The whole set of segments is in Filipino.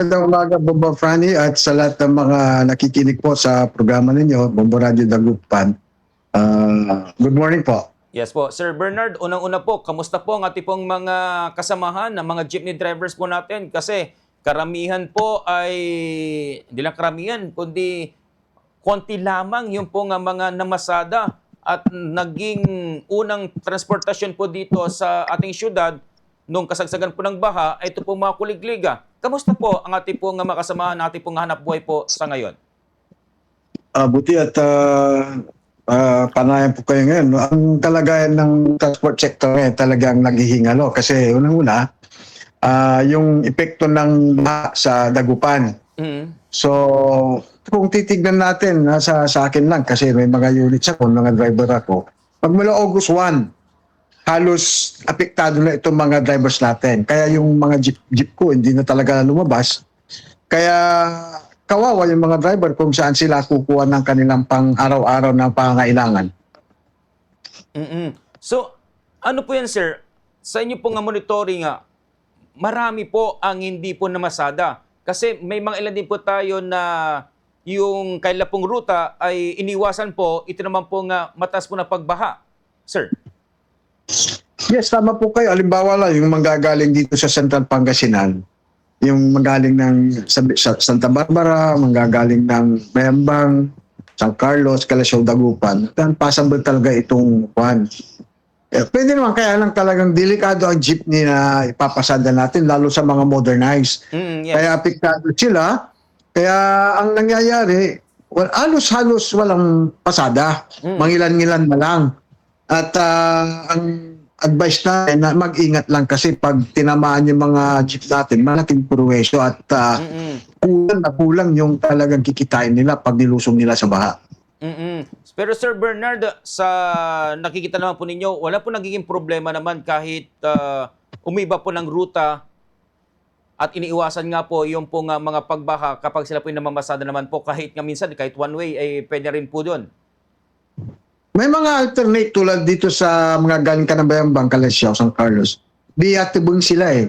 Magandang umaga, Bomba Franny, at sa lahat ng mga nakikinig po sa programa ninyo, Bomba Radio Dagupan. Good morning po. Yes po. Sir Bernard, unang-una po, kamusta po ang ating pong mga kasamahan, ng mga jeepney drivers po natin? Kasi karamihan po ay, hindi lang karamihan, kundi konti lamang yung pong mga namasada at naging unang transportasyon po dito sa ating syudad nung kasagsagan po ng baha, ay ito po mga kuligliga. Kamusta po ang ating pong mga kasamahan, ating pong hanap buhay po sa ngayon? Buti at panayan po kayo ngayon. Ang kalagayan ng transport sector ngayon talagang naghihingalo kasi unang-una, yung epekto ng baha sa Dagupan. So, kung titignan natin, sa akin lang kasi may mga units ako, mga driver ako, magmula August 1, halos apektado na itong mga drivers natin. Kaya yung mga jeep ko hindi na talaga lumabas. Kaya kawawa yung mga driver kung saan sila kukuha ng kanilang pang araw-araw na pangailangan. So, ano po yan, sir? Sa inyo pong monitoring, marami po ang hindi po namasada. Kasi may mga ilan din po tayo na yung kaila pong ruta ay iniwasan po, ito naman po nga mataas po na pagbaha. Sir? Yes, tama po kayo. Halimbawa lang, yung manggagaling dito sa Central Pangasinan, yung magaling ng sa Santa Barbara, manggagaling ng Bayambang, San Carlos, Calasiao, Dagupan, then possible talaga itong one. Pwede naman, kaya lang talagang delikado ang jeepney na ipapasada natin, lalo sa mga modernized. Yes. Kaya apektado sila. Kaya ang nangyayari, halos walang pasada. Mangilan-ngilan na lang. At ang advice na mag-ingat lang kasi pag tinamaan yung mga jeep natin, malaking purwesyo at kulang yung talagang kikitain nila pag nilusong nila sa baha. Pero Sir Bernard, sa nakikita naman po ninyo, wala po nagiging problema naman kahit umiba po ng ruta at iniiwasan nga po yung po nga mga pagbaha kapag sila po yung namamasada naman po kahit nga minsan, kahit one way, ay pwede rin po doon. May mga alternate tulad dito sa mga galing ka ng Bayambang, Calasiao, San Carlos. Tibong sila eh.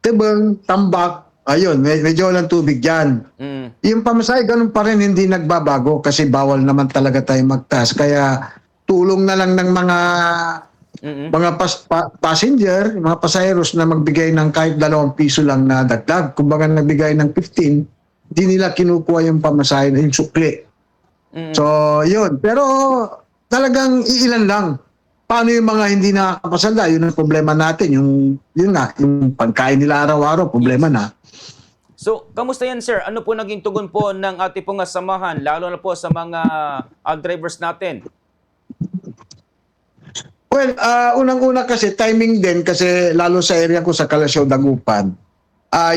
Tibong, Tambak, ayun, medyo walang tubig dyan. Yung pamasahe, ganun pa rin, hindi nagbabago kasi bawal naman talaga tayo magtaas. Kaya tulong na lang ng mga passenger, mga pasaheros na magbigay ng kahit 2 piso lang na dagdag. Kung baga nagbigay ng 15, hindi nila kinukuha yung pamasahe, yung sukli. So, yun. Pero talagang iilan lang. Paano yung mga hindi nakakapasada? Yun ang problema natin. Yung pagkain nila araw-araw, problema na. So, kamusta yan, sir? Ano po naging tugon po ng ating pong samahan, lalo na po sa mga drivers natin? Well, unang-una kasi, timing din kasi lalo sa area ko sa Calasiao, Dagupan,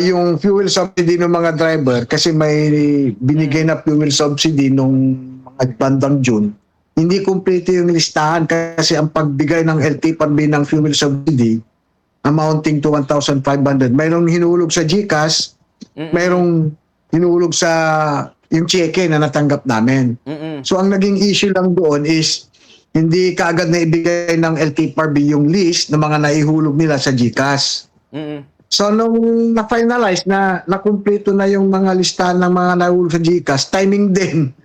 yung fuel subsidy ng mga driver kasi may binigay na fuel subsidy nung mga bandang June. Hindi kumpleto yung listahan kasi ang pagbigay ng LTFRB ng fuel subsidy amounting to 1,500. Mayroong hinulog sa GCash, mayroong hinulog sa yung cheque na natanggap namin. So ang naging issue lang doon is hindi kaagad na ibigay ng LTFRB yung list ng mga naihulog nila sa GCash. So, nung na-finalize na nakumpleto na yung mga listahan ng mga nahulog sa GCash, timing din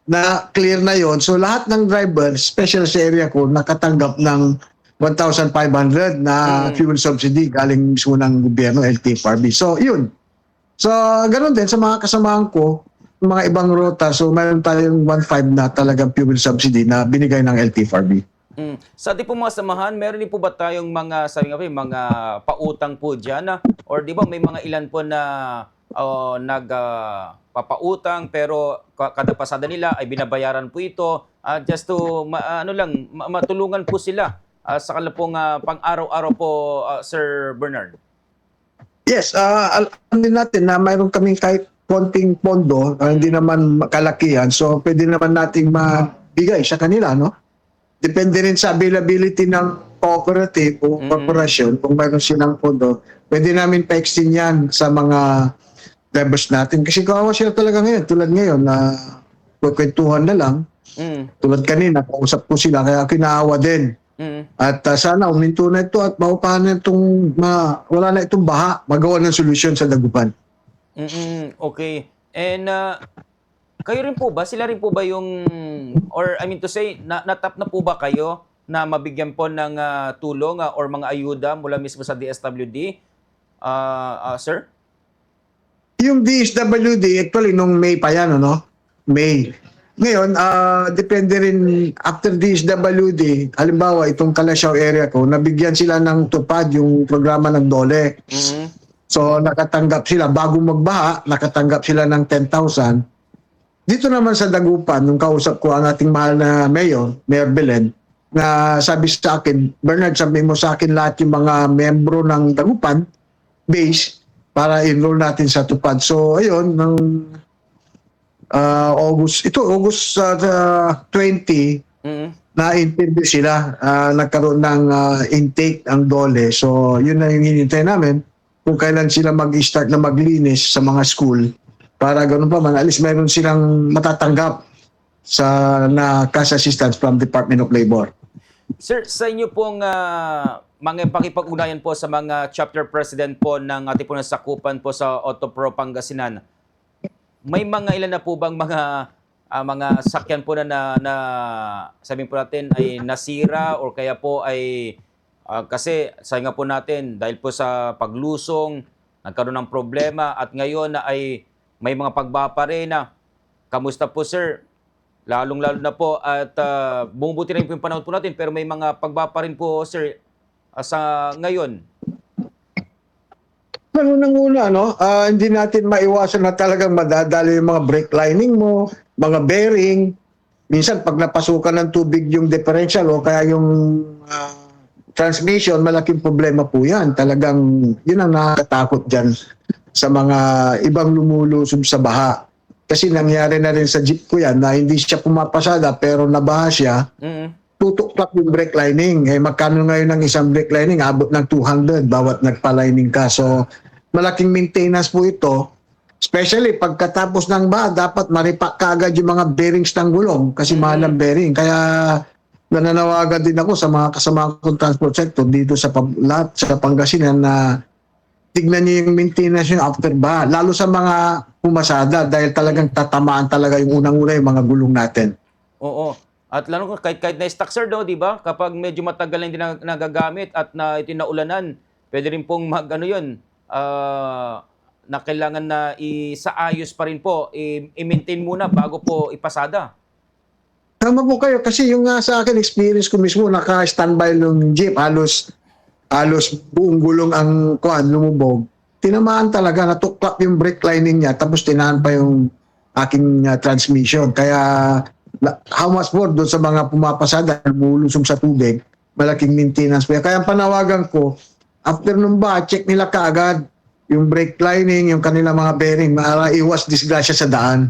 na clear na yon. So, lahat ng driver, special sa area ko, nakatanggap ng 1,500 na fuel subsidy galing mismo ng gobyerno, LTFRB. So, yun. So, ganun din sa mga kasamahan ko, mga ibang ruta. So, mayroon tayong 1,500 na talagang fuel subsidy na binigay ng LTFRB. Sa ating po mga samahan, meron din po ba tayong mga, sabi nga po, mga pautang po dyan? Or di ba may mga ilan po na nagpapautang pero kada pasada nila ay binabayaran po ito just to matulungan po sila sa kanila pong pang-araw-araw po, Sir Bernard? Yes, alam din natin na mayroon kaming kahit konting pondo, hindi naman kalakihan. So, pwede naman nating mabigay sa kanila, no? Depende rin sa availability ng cooperative o corporation, kung mayroon silang pondo, pwede namin pa-extend yan sa mga drivers natin. Kasi kawawa sila talaga ngayon, tulad ngayon na kwentuhan na lang. Tulad kanina, kausap ko sila, kaya kinaawa din. At sana uminto na ito at maupahan na itong, wala na itong baha, magawa ng solusyon sa Dagupan. Okay. And kayo rin po ba, sila rin po ba yung, or I mean to say, natap na po ba kayo na mabigyan po ng tulong or mga ayuda mula mismo sa DSWD, sir? Yung DSWD, actually, nung May pa yan, ano? May. Ngayon, depende rin, after DSWD, halimbawa, itong Kalasyaw area ko, nabigyan sila ng tupad yung programa ng DOLE. Mhm. So, nakatanggap sila, bago magbaha, nakatanggap sila ng 10,000. Dito naman sa Dagupan, nung kausap ko ang ating mahal na Mayor Belen, na sabi sa akin, Bernard, sabi mo sa akin lahat yung mga membro ng Dagupan base para enroll natin sa tupad. So, ayun, ng August 20, Mhm. na-interview sila, nagkaroon ng intake ang DOLE. So, yun na yung hinintay namin kung kailan sila mag-start na maglinis sa mga school para ganun pa man, at least meron silang matatanggap na cash assistance from Department of Labor. Sir, sa inyo pong mga pakipag-ugnayan po sa mga chapter president po ng ating po nasakupan po sa Autopro Pangasinan, may mga ilan na po bang mga sakyan po na sabihin po natin ay nasira or kaya po ay kasi sabi nga po natin dahil po sa paglusong nagkaroon ng problema at ngayon na ay may mga pagbaba rin na kamusta po sir? Lalong-lalo na po at bumubuti rin po yung panahon po natin pero may mga pagbaba rin po sir sa ngayon. Unang-una, no? Hindi natin maiwasan na talagang madadali yung mga brake lining mo, mga bearing. Minsan, pag napasukan ng tubig yung differential o kaya yung transmission, malaking problema po yan. Talagang, yun ang nakakatakot dyan sa mga ibang lumulusob sa baha. Kasi nangyari na rin sa jeep ko yan na hindi siya pumapasada pero nabaha siya. Mhm. Tutuklap yung brake lining. Magkano ngayon ng isang brake lining? Abot ng 200 bawat nagpa-lining ka. So, malaking maintenance po ito. Especially pagkatapos ng baha, dapat maripak kaagad yung mga bearings ng gulong kasi mahal ang bearing. Kaya nananawagan din ako sa mga kasama kong transport sector dito sa lahat sa Pangasinan na tignan niyo yung maintenance yung after baha. Lalo sa mga pumasada dahil talagang tatamaan talaga yung unang-una yung mga gulong natin. Oo. At lalo kahit na stock sir do, 'di ba? Kapag medyo matagal na hindi nagagamit at na itinaulanan, pwede rin pong ano 'yun, na kailangan na isaayos pa rin po, i-maintain muna bago po ipasada. Tama po kayo kasi yung nga sa akin experience ko mismo naka-standby yung jeep halos buong gulong ang lumubog. Tinamaan talaga, natuklap yung brake lining niya tapos tinahan pa yung aking transmission. Kaya how much more doon sa mga pumapasada bumulusog sa tubig, malaking maintenance po yan. Kaya ang panawagan ko, after nung ba, check nila kaagad yung brake lining, yung kanilang mga bearing, iwas disgrasya sa daan.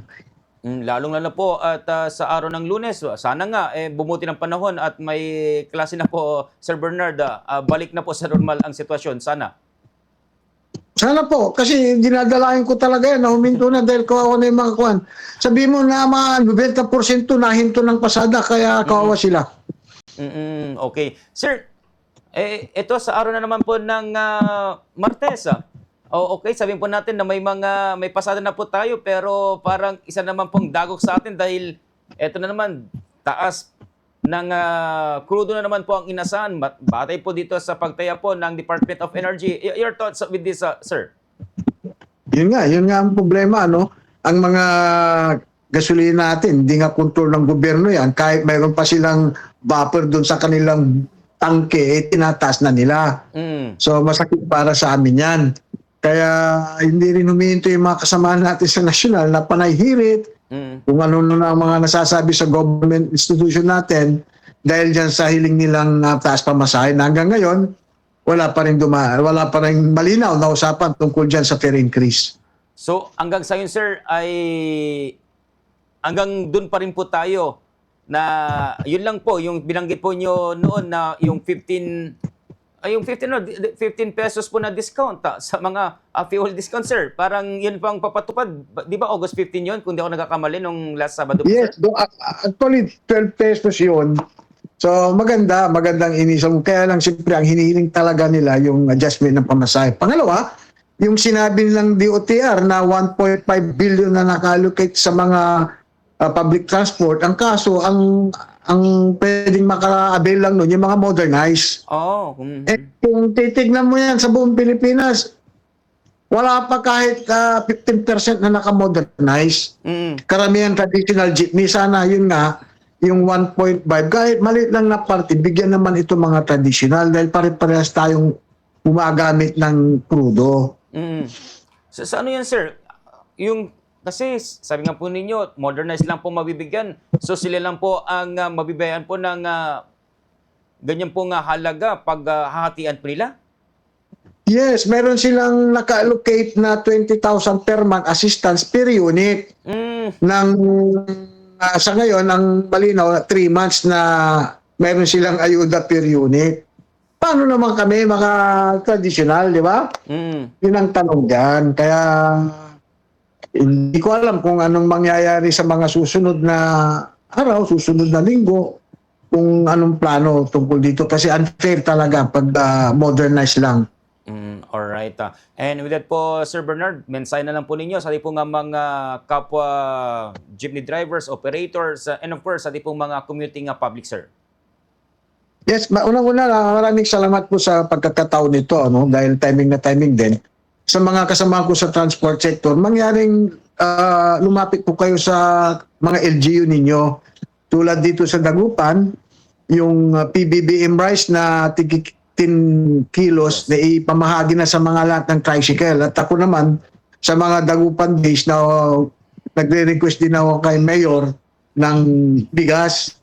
Lalong-lalo po at sa araw ng Lunes, sana nga bumuti ng panahon at may klase na po Sir Bernard, balik na po sa normal ang sitwasyon, sana. Sana po, kasi dinadalain ko talaga yan na huminto na dahil kawawa na yung mga kuwan. Sabihin mo na mga 90% nahinto ng pasada kaya kawawa sila. Okay. Sir, ito sa araw na naman po ng Martes. Okay, sabihin po natin na may pasada na po tayo pero parang isa naman pong dagok sa atin dahil ito na naman taas ng crudo na naman po ang inasahan. Batay po dito sa pagtaya po ng Department of Energy. Your thoughts with this, sir? Yun nga ang problema, no? Ang mga gasolina natin, hindi nga kontrol ng gobyerno yan. Kahit mayroon pa silang buffer doon sa kanilang tangke, tinataas na nila. So masakit para sa amin yan. Kaya hindi rin humihinto yung mga kasamahan natin sa nasyonal na panayhirit, kung ano na ang mga nasasabi sa government institution natin dahil dyan sa hiling nilang taas pamasahe na hanggang ngayon, wala pa rin malinaw na usapan tungkol dyan sa fare increase. So hanggang sa yun, sir, ay hanggang dun pa rin po tayo na yun lang po, yung binanggit po nyo noon na yung 15 pesos po na discount sa mga fuel discount, sir. Parang yun pang papatupad. Di ba August 15 yun? Kung di ako nagkakamali nung last Sabado po, Yes, sir? actually 12 pesos yun. So magandang inisang. Kaya lang siyempre ang hinihiling talaga nila yung adjustment ng pamasahe. Pangalawa, yung sinabi nilang DOTR na 1.5 billion na naka-allocate sa mga public transport, ang kaso, ang pwedeng maka-avail lang nun, yung mga modernized. Oh, Kung titignan mo yan sa buong Pilipinas, wala pa kahit 15% na naka-modernize. Karamihan traditional jeepney. Sana yun nga, yung 1.5, kahit maliit lang na parte, bigyan naman ito mga traditional dahil pare-parehas tayong gumagamit ng crudo. Sa ano yan, sir? Kasi sabi nga po ninyo, modernized lang po mabibigyan. So sila lang po ang mabibayan po ng ganyan po nga halaga pag hahatian po nila? Yes, meron silang naka-allocate na 20,000 per month assistance per unit. Ng, sa ngayon, ang malinaw, 3 months na meron silang ayuda per unit. Paano naman kami mga traditional, di ba? Yun ang tanong dyan. Kaya hindi ko alam kung anong mangyayari sa mga susunod na araw, susunod na linggo, kung anong plano tungkol dito. Kasi unfair talaga pag modernize lang. Alright. And with that po, Sir Bernard, mensahe na lang po ninyo sa ating pong mga kapwa jeepney drivers, operators, and of course, sa ating pong mga commuting public, sir. Yes, unang-una, maraming salamat po sa pagkakataon nito, ano, dahil timing na timing din. Sa mga kasama ko sa transport sector, mangyaring lumapit po kayo sa mga LGU ninyo. Tulad dito sa Dagupan, yung PBBM rice na 10 kilos na ipamahagi na sa mga lahat ng tricycle. At ako naman, sa mga Dagupan days na nagre-request din ako kay Mayor ng bigas.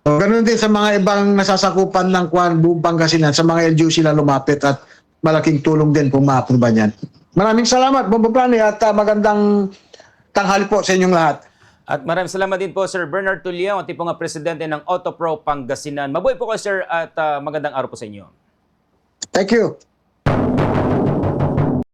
So, ganun din sa mga ibang nasasakupan ng buong Pangasinan, sa mga LGU sila lumapit at malaking tulong din kung ma-aproba niyan. Maraming salamat, Bombo Plani, at magandang tanghali po sa inyong lahat. At maraming salamat din po, Sir Bernard Tuliao, ating pong presidente ng Autopro Pangasinan. Mabuhay po kayo, sir, at magandang araw po sa inyo. Thank you.